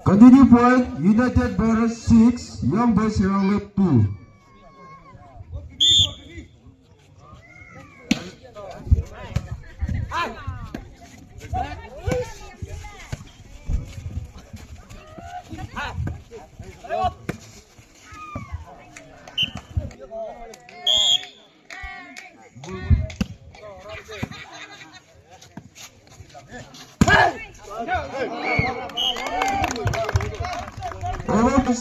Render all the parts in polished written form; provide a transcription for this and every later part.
Continue point, United Bears 6, Young Boys Heiranglwa 2.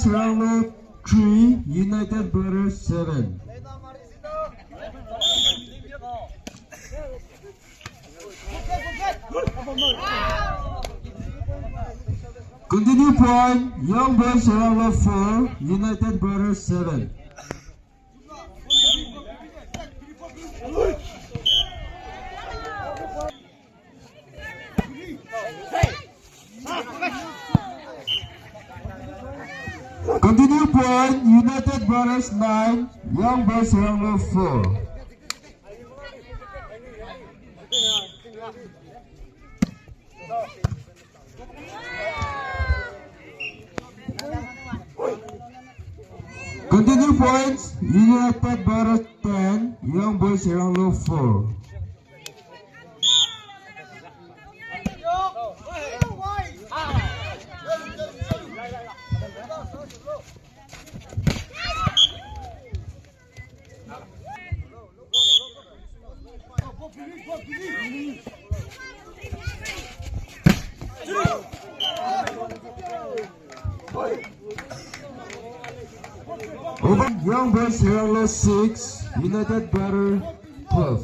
Heiranglwa 3, United Bears 7. Continue point, Young Boys Heiranglwa 4, United Bears 7. Continue point, United Bears 9, Young Boys Heiranglwa 4. Continue points, United Bears 10, Young Boys Heiranglwa 4. Over Young Boys Heiranglwa 6, United Bears 12.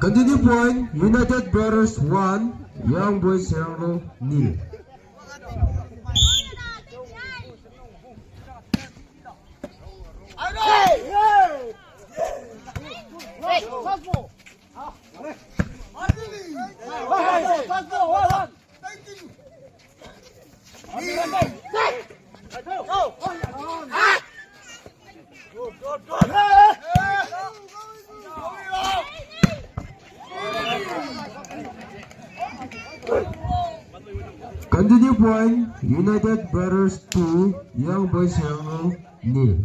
Continue point, United Bears 1, Young Boys Heiranglwa 0. Continue point, United Bears 2, Young Boys Heiranglwa 0.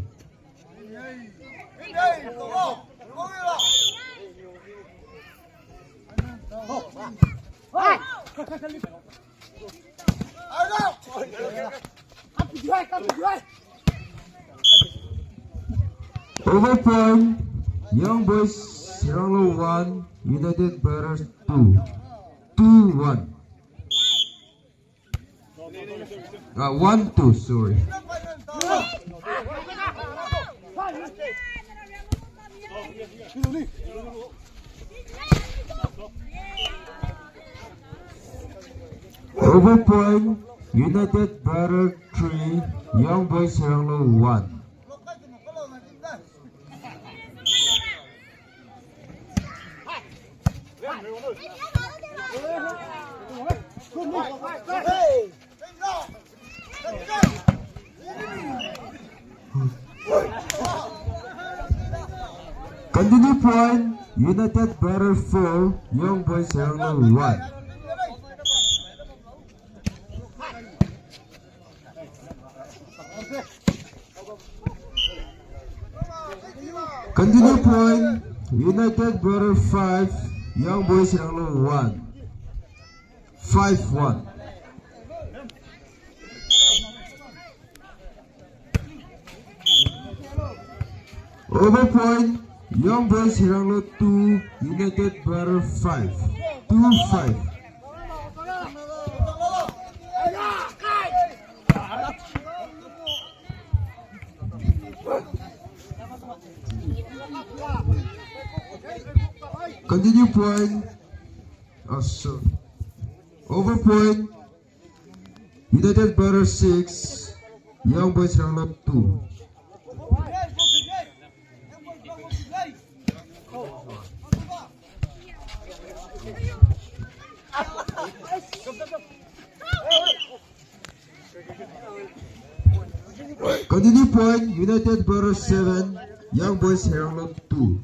Over point, Young Boys Heiranglwa 1, United Bears 2. 2-1. 1-2, sorry. Over point, United Brother 3, Young Boys Heiranglwa 1. Continue point, United Brother 4, Young Boys Heiranglwa 1. Continue point, United Brother 5, Young Boys Heiranglwa 1. 5-1. Over point, Young Boys Heiranglwa 2, United Brother 5. 2-5. Continue point. Over point, United Brother 6, Young Boys Heiranglwa 2. Continue point, United Brother 7, Young Boys Heiranglwa 2.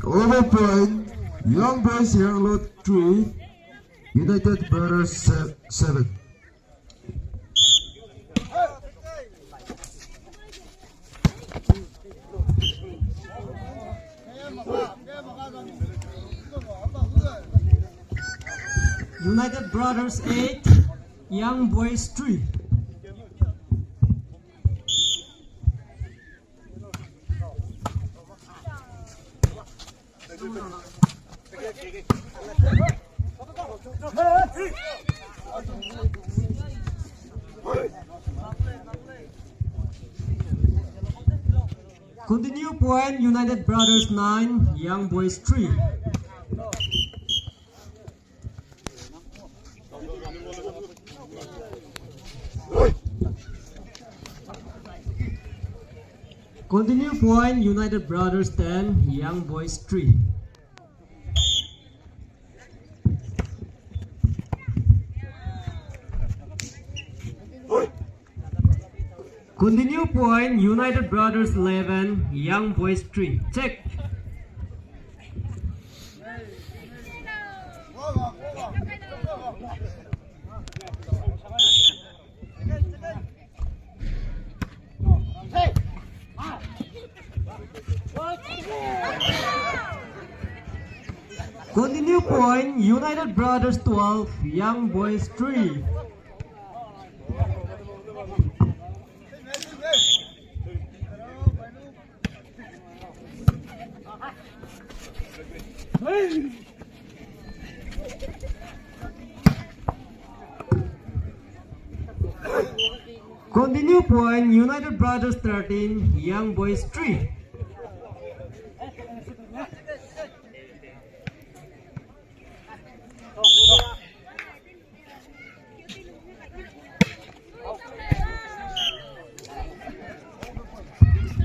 Over point, Young Boys Heiranglwa 3, United Brother 7. United Brothers 8, Young Boys 3. Continue point, United Brothers 9, Young Boys 3. Continue point, United Brothers 10, Young Boys 3. Continue point, United Brothers 11, Young Boys 3. Check. Continue point, United Brothers 12, Young Boys 3. Continue point, United Brothers 13, Young Boys 3.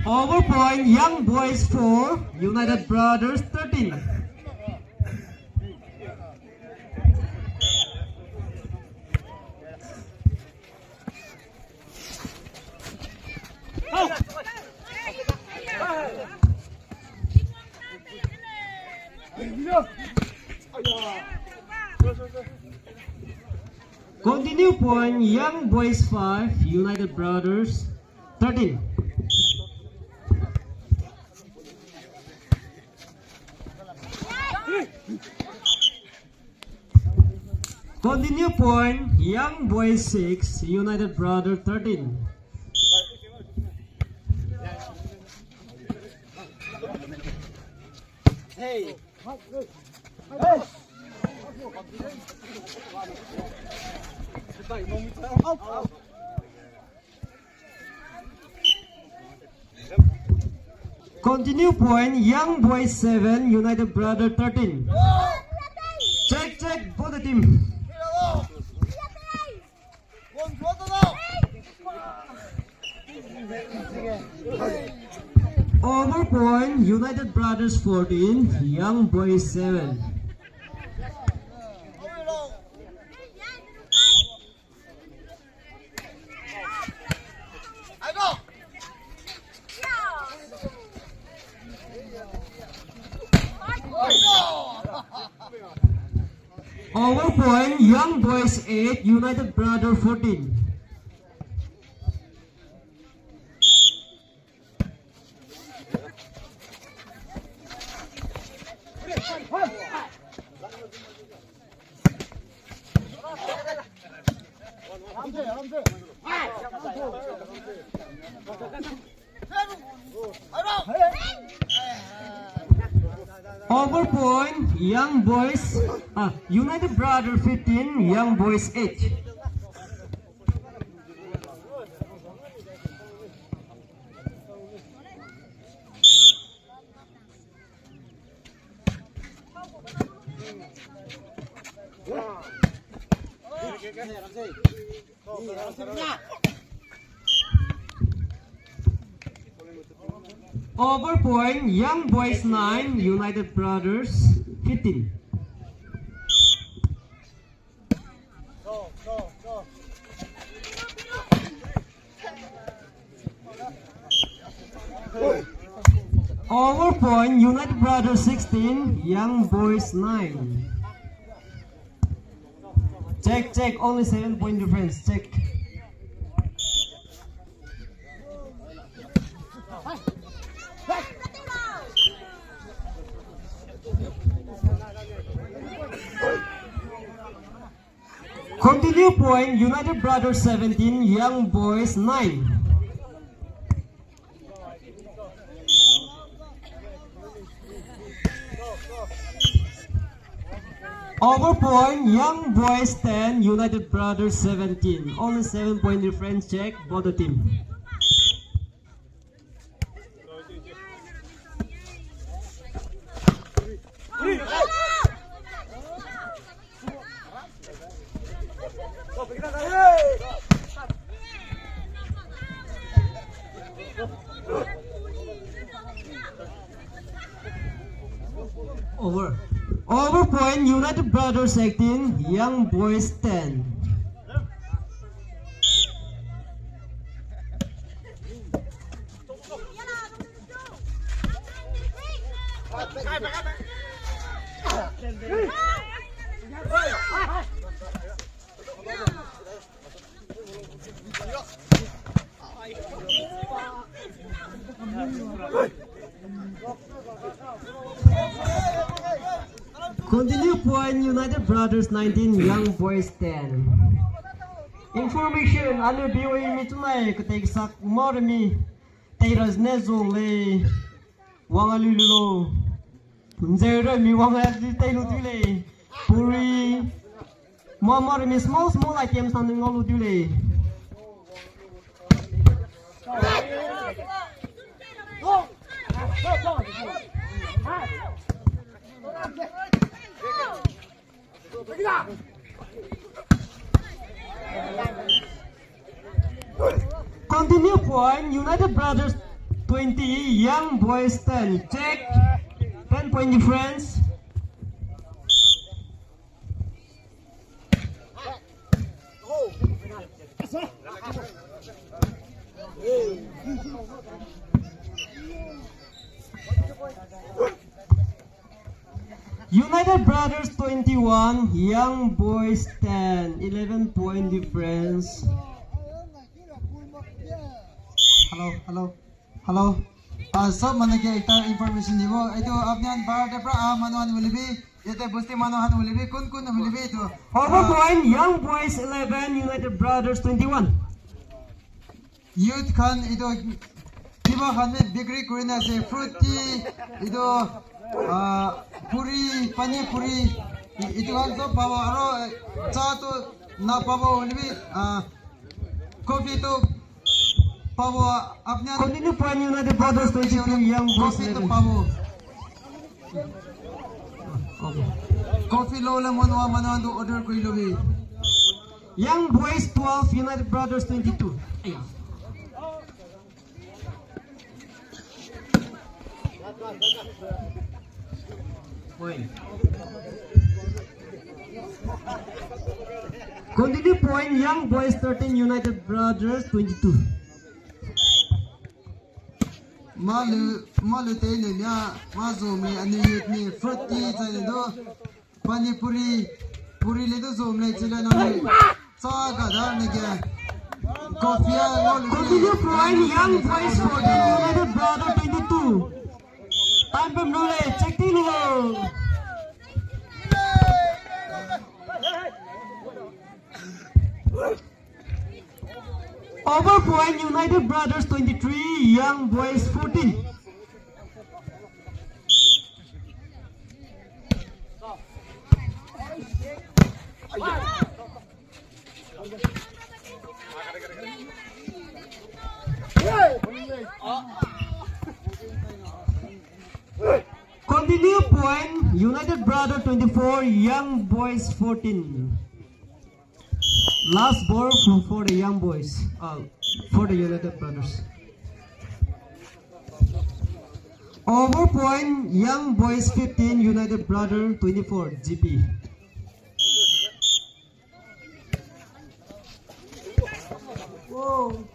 Over point, Young Boys 4, United Brothers 13. Continue point, Young Boys 5, United Brothers 13. Continue point, Young Boys 6, United Brothers 13. Continue point, Young Boys 7, United Brothers 13. Check, both the team. Over point, United Brothers 14, Young Boys 7. Over point, Young Boys 8, United Brothers 14. Over point, Young Boys, United Brothers 15, Young Boys 8. Over point, Young Boys 9, United Brothers 15. Over point, United Brothers 16, Young Boys 9. Check, only 7-point difference, check. Continue point, United Brothers 17, Young Boys 9. Over point, Young Boys 10, United Brothers 17. Only 7-point difference, check, both the team. Over point, United Brothers 18, Young Boys 10. Continue point, United Brothers 19, Young Boys 10. Information, ano B.Y.D mi tunay ketek sak umor mi teiras nezong le wangalulo punzera mi wangal teilu tule puri momor mi small items standing all tule. Continue point, United Brothers 20, Young Boys 10. Check, 10-point difference. United Brothers 21, Young Boys 10, 11-point difference. Hello. सब मन के एक information दिवो. Itu abnian bar de pra manuan mulibi Ite busti manohan ulibi kun ulibi itu. Over point, Young Boys 11, United Brothers 21. Youth kan itu kiba kan bigri kurina se fruity itu puri pani puri itu kan to bawa aro cha to na bawa ulibi coffee to bawa apne Continue point, United Brothers 22, Young Boys coffee to 11. bawa Okay. coffee lo le mano to order ko ilobi. Young Boys 12, United Brothers 22. Ayan. Point. Continue point, Young Boys 13, United Brothers 22. Malu te ne nya mazo me ani youth ni fruity chai do pani puri le do zo me chila no ni sa ga da ne ke coffee lo Continue point, Young Boys 14, United Brothers 22. Time from knowledge, check the low. Over point, United Brothers 23, Young Boys 14. Continue point, United Brothers 24, Young Boys 14. Last ball for the Young Boys, for the United Brothers. Over point, Young Boys 15, United Brothers 24, GP. Whoa.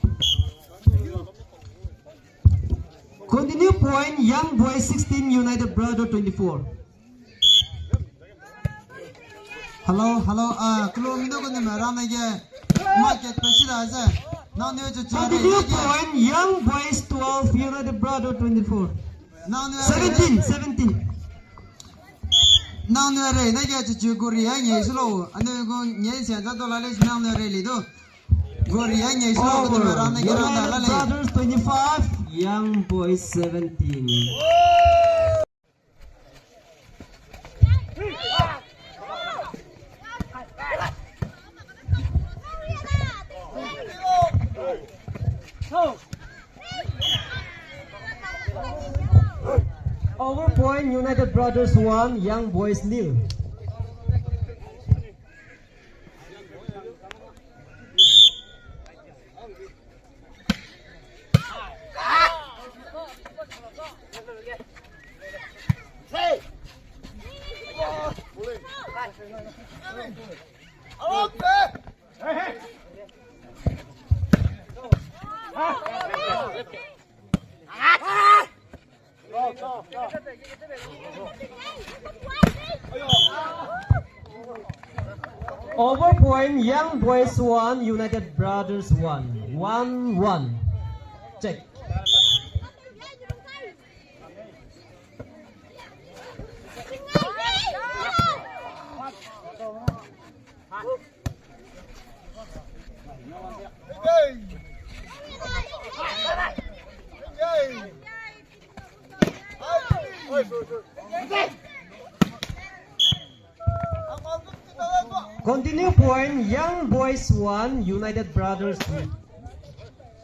Continue point, Young Boys 16, United Brothers 24. hello kilo mi do ko ne mara na ye market pesida ase na ne jo chare Continue point, Young Boys 12, United Brothers 24. na ne 17. na ne re na ge chu gori ya nye slo ane go nye se da do la le na ne re li do gori ya nye slo ko mara na ge ra da la United le Brothers 25, Young Boys 17. Over point, United Brothers 1, Young Boys 0. Over point, Young Boys 1, United Brothers 1. 1-1. Check. Continue point, Young Boys 1, United Brothers 2.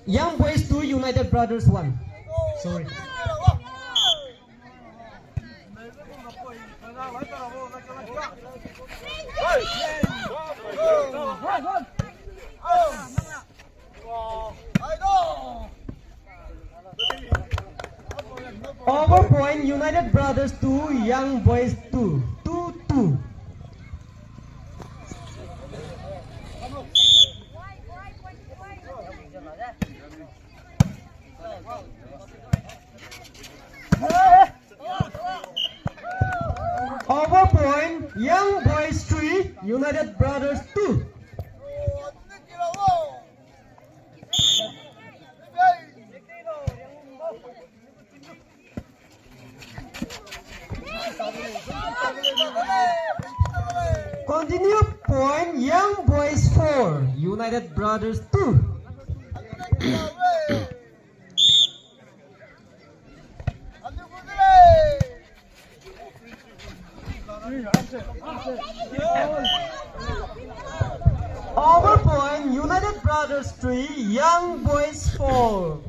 Young Boys 2, United Brothers 1. Sorry. Over point, United Brothers 2, Young Boys 2. 2-2. Over point, Young Boys 3, United Brothers 2. boys 4, United Brothers 2. Over point, United Brothers 3, Young Boys 4.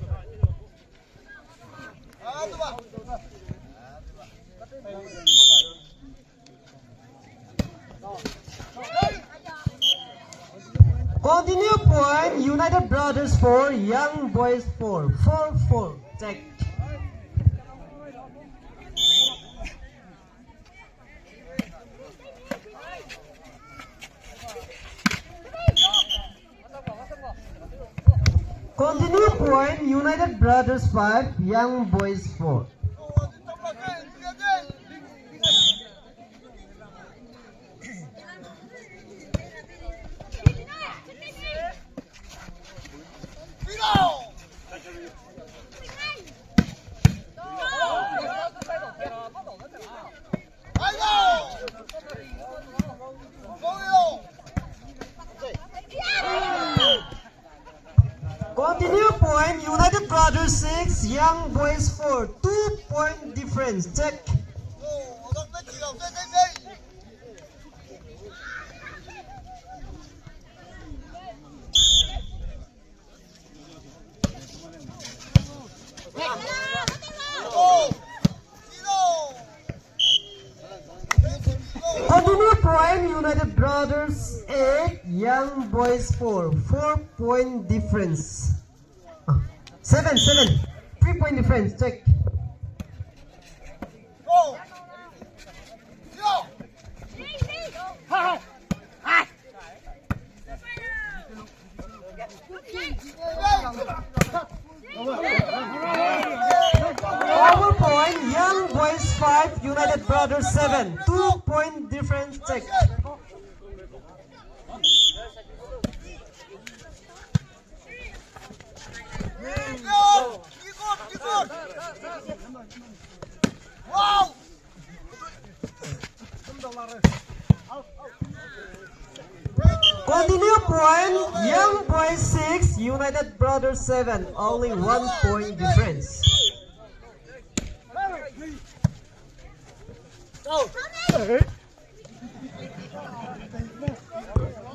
Continue point, United Brothers 4, Young Boys 4. 4-4. Check. Continue point, United Brothers 5, Young Boys 4. Continue point, United Brothers 6, Young Boys 4. 2-point difference. Check. Continue point, United Brothers 8, Young Boys 4. 4-point difference. 7. 3-point difference. Check. Over point, Young Boys 5, United Brothers 7. 2-point difference. Check. Wow! Continue point, Young Boys 6, United Brothers 7. Only 1-point difference.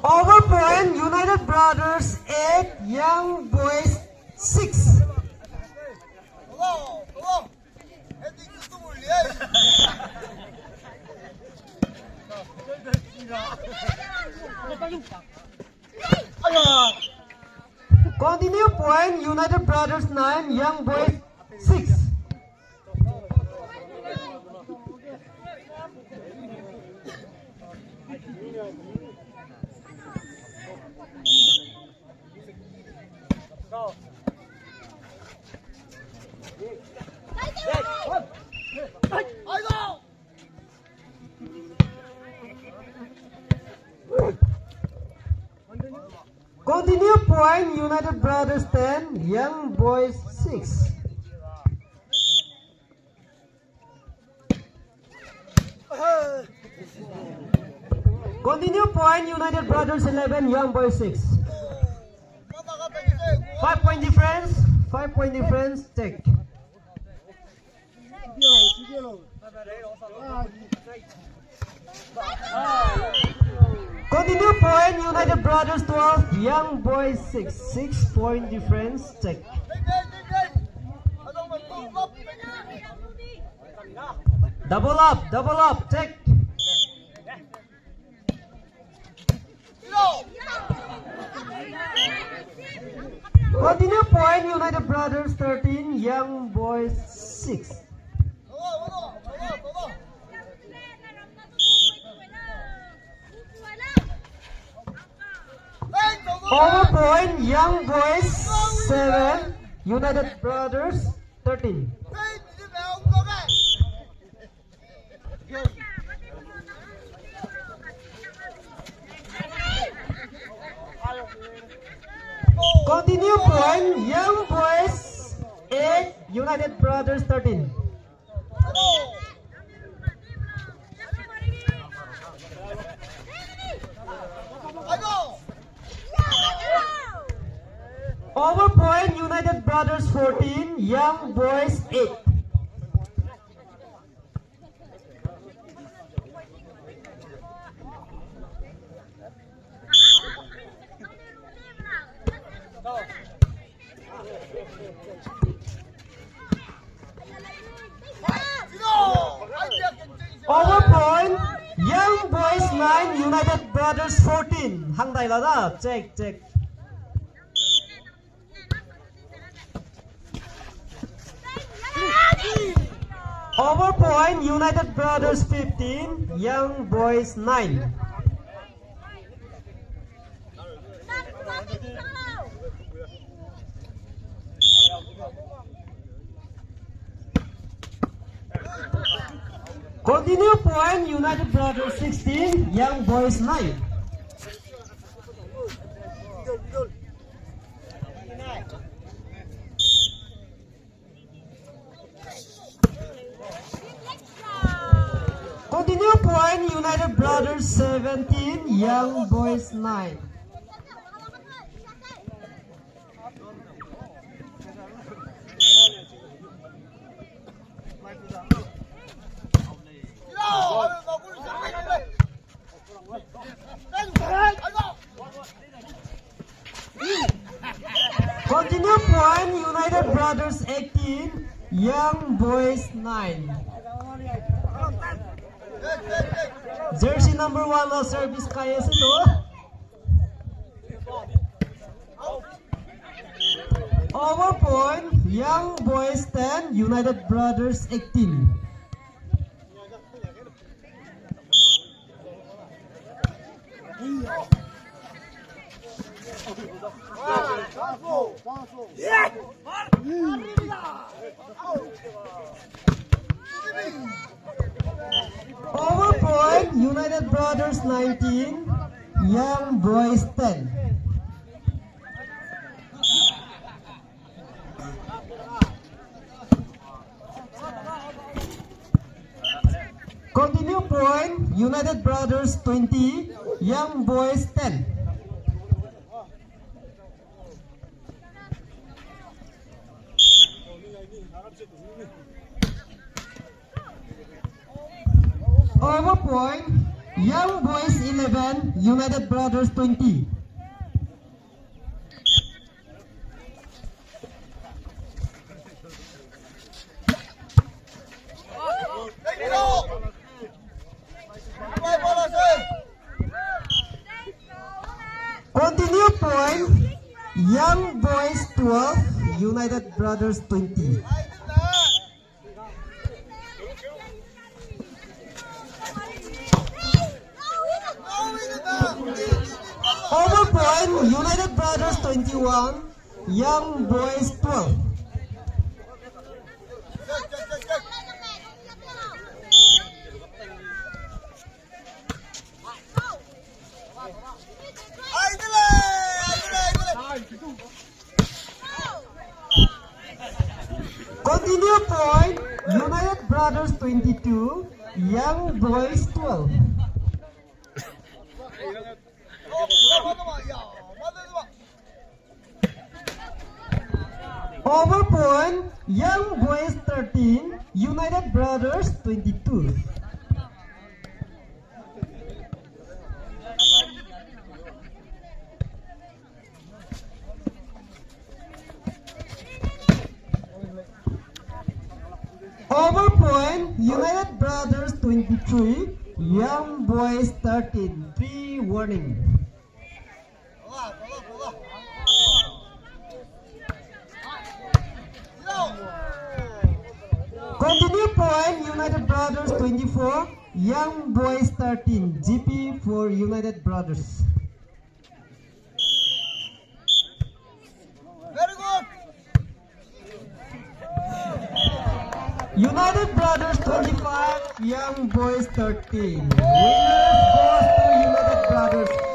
Over point, United Brothers 8, Young Boys 6. Continue point, United Brothers 9, Young Boys 6. Continue point, United Brothers 10, Young Boys 6. Continue point, United Brothers 11, Young Boys 6. 5-point difference. 5-point difference. Check. Continue point, United Brothers 12, Young Boys 6. 6-point difference. Check. Double up. Check. Continue point, United Brothers 13, Young Boys 6. Over point, Young Boys 7, United Brothers 13. Continue point, Young Boys 8, United Brothers 13. Over point, United Brothers 14, Young Boys 8. Over point, Young Boys 9, United Brothers 14. Hang tay là đó, check. Over point, United Brothers 15, Young Boys 9. Continue point, United Brothers 16, Young Boys 9. Continue point, United Brothers 17, Young Boys 9. Continue point, United Brothers 18, Young Boys 9. Jersey number 1 of service kaya ito. Over point, Young Boys 10, United Brothers 18. Over point, United Brothers 19, Young Boys 10. Continue point, United Brothers 20, Young Boys 10. Over point, Young Boys 11, United Brothers 20. Continue point, Young Boys 12, United Brothers 20. Over point, United Brothers 21, Young Boys 12. Continue point, United Brothers 22, Young Boys 12. Over point, Young Boys 13, United Brothers 22. Over point, United Brothers 23, Young Boys 13. 3 warning. Continue point, United Brothers 24, Young Boys 13. GP for United Brothers. Very good. United Brothers 25, Young Boys 13. Winner goes to United Brothers.